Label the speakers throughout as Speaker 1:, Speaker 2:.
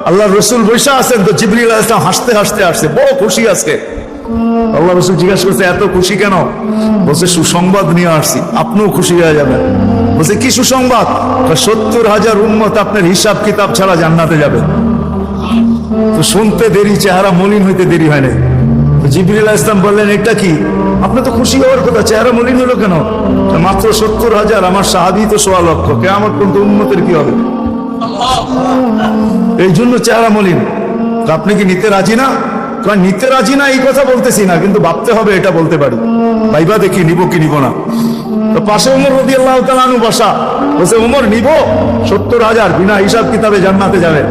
Speaker 1: আল্লাহ রসুল বৈশা আছেন, তো জিবরিল আলাইহিস সালাম হাসতে হাসতে আসছে, বড় খুশি আজকে। আল্লাহ রসুল জিজ্ঞাসা করছে এত খুশি কেন? বলছে সুসংবাদ নিয়ে আসছি, আপনিও খুশি হয়ে যাবেন। বলছে কি সুসংবাদ? 70,000 উম্মত আপনার হিসাব কিতাব ছাড়া জান্নাতে যাবে। তো শুনতে দেরি, চেহারা মলিন হইতে দেরি হয় না। জিবরিল আলাইহিস সালাম বললেন এটা কি? আপনি তো খুশি হওয়ার কথা, চেহারা মলিন হলো কেন? মাত্র 70,000, আমার সাহাবী তো 1.25 লক্ষ, কিয়ামত পর্যন্ত উম্মতের কি হবে? এই জন্য চেহারা মলিন। আপনি কি নিতে রাজি না? নিতে রাজি না এই কথা বলতেছি না, কিন্তু ভাবতে হবে এটা বলতে পারি। ভাইবা দেখি নিব কি নিব না। তো পাশে ওমর রাদিয়াল্লাহু তাআলা আনহু বসা, বলছে ওমর নিব 70,000 বিনা হিসাব কিতাবে জান্নাতে যাবে।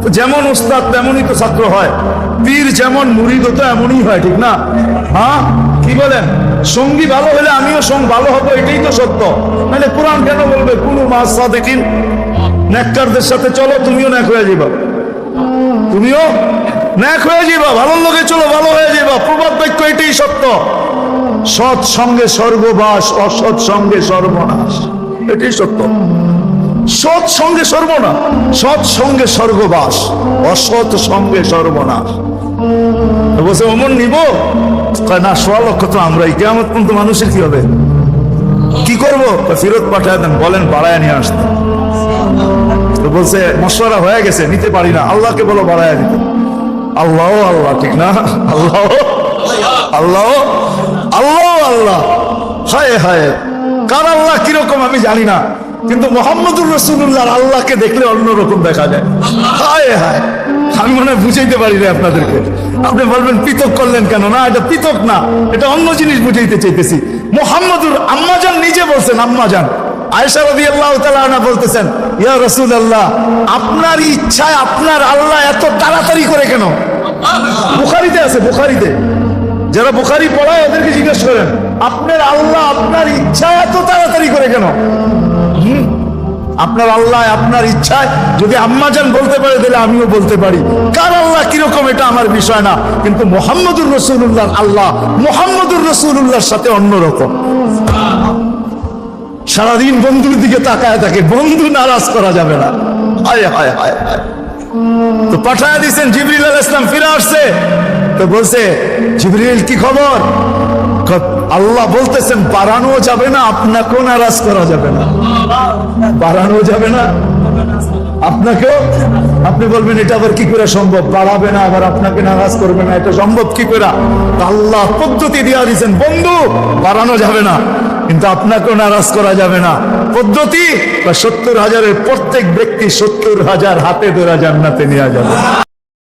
Speaker 1: তো যেমন উস্তাদ তেমনই তো ছাত্র হয়, পীর যেমন মুরিদ তো এমনই হয়, ঠিক না? হ্যাঁ, কি বলেন? সঙ্গী ভালো হলে আমিও সঙ্গ ভালো হবো, এটাই তো সত্য। মানে কোরআন কেন বলবে কুনু মা'আস সাদিকিন, নেককারদের সাথে চলো, তুমিও নেক হয়ে যাবা, তুমিও নেক হয়ে যাবা, ভালো লোকে চলো, ভালো হয়ে যাবা। প্রবাদ বাক্য এটাই সত্য। সৎ সঙ্গে স্বর্গবাস, অসৎ সঙ্গে সর্বনাশ, এটাই সত্য। সৎ সঙ্গে সর্বনাশ, সৎ সঙ্গে স্বর্গবাস, অসৎ সঙ্গে সর্বনাশ। বলছে ওমর নিব না, 1.25 লক্ষ তো আমরাই, কিয়ামত পর্যন্ত মানুষের কি হবে? কি করবো? ফেরত পাঠায় দেন, বলেন বাড়ায় নিয়ে আসতে। তো বলছে মশওয়ারা হয়ে গেছে, নিতে পারি না, আল্লাহকে বলো বাড়ায় দিতে। আল্লাহ আল্লাহ, ঠিক না? আল্লাহ আল্লাহ আল্লাহ আল্লাহ, হায় হায়, কার আল্লাহ কিরকম আমি জানি না, কিন্তু মুহাম্মদুর রাসূলুল্লাহর আল্লাহকে দেখলে অন্যরকম দেখা যায়। হায় হায়, আমি মনে হয় বুঝাইতে পারি না আপনাদেরকে। আপনি বলবেন পৃথক করলেন কেন? না, এটা পৃথক না, এটা অন্য জিনিস বুঝাইতে চাইতেছি। মুহাম্মদুর আম্মাজান নিজে বলছেন, আম্মাজান আয়েশা রাদিয়াল্লাহু তাআলা আনহা বলতেছেন, ইয়া রাসূলুল্লাহ, আপনার ইচ্ছায় আপনার আল্লাহ এত তাড়াতাড়ি করে কেন? বুখারীতে আছে, বুখারীতে। যারা বুখারী পড়ায় ওদেরকে জিজ্ঞেস করেন, আপনার আল্লাহ আপনার ইচ্ছায় এত তাড়াতাড়ি করে কেন? আপনার আল্লাহ আপনার ইচ্ছায় যদি আম্মাজান বলতে পারে, তাহলে আমিও বলতে পারি। কার আল্লাহ কিরকম এটা আমার বিষয় না, কিন্তু মুহাম্মদুর রাসূলুল্লাহর আল্লাহ মুহাম্মদুর রাসূলুল্লাহর সাথে অন্যরকম। সারাদিন বন্ধুর দিকে তাকায় থাকে, বন্ধু নারাজ করা যাবে না। হায় হায় হায় হায়। তো পাঠায় দিয়েছেন, জিবরিল আলাইহিস সালাম ফিরে আসছে। তো বলছে জিবরিল কি খবর? আল্লাহ বলতেছেন বাড়ানো যাবে না, আপনাকেও নারাজ করা যাবে না, বাড়ানো যাবে না আপনাকেও। আপনি বলবেন এটা আবার কি করে সম্ভব? বাড়াবে না আবার আপনাকে নারাজ করবে না, এটা সম্ভব কি করে? আল্লাহ পদ্ধতি দিয়ে দিয়েছেন, বন্ধু বাড়ানো যাবে না, কিন্তু আপনাকেও নারাজ করা যাবে না। পদ্ধতি 70,000-এর প্রত্যেক ব্যক্তি 70,000 হাতে ধরে জান্নাতে নিয়ে যাবে।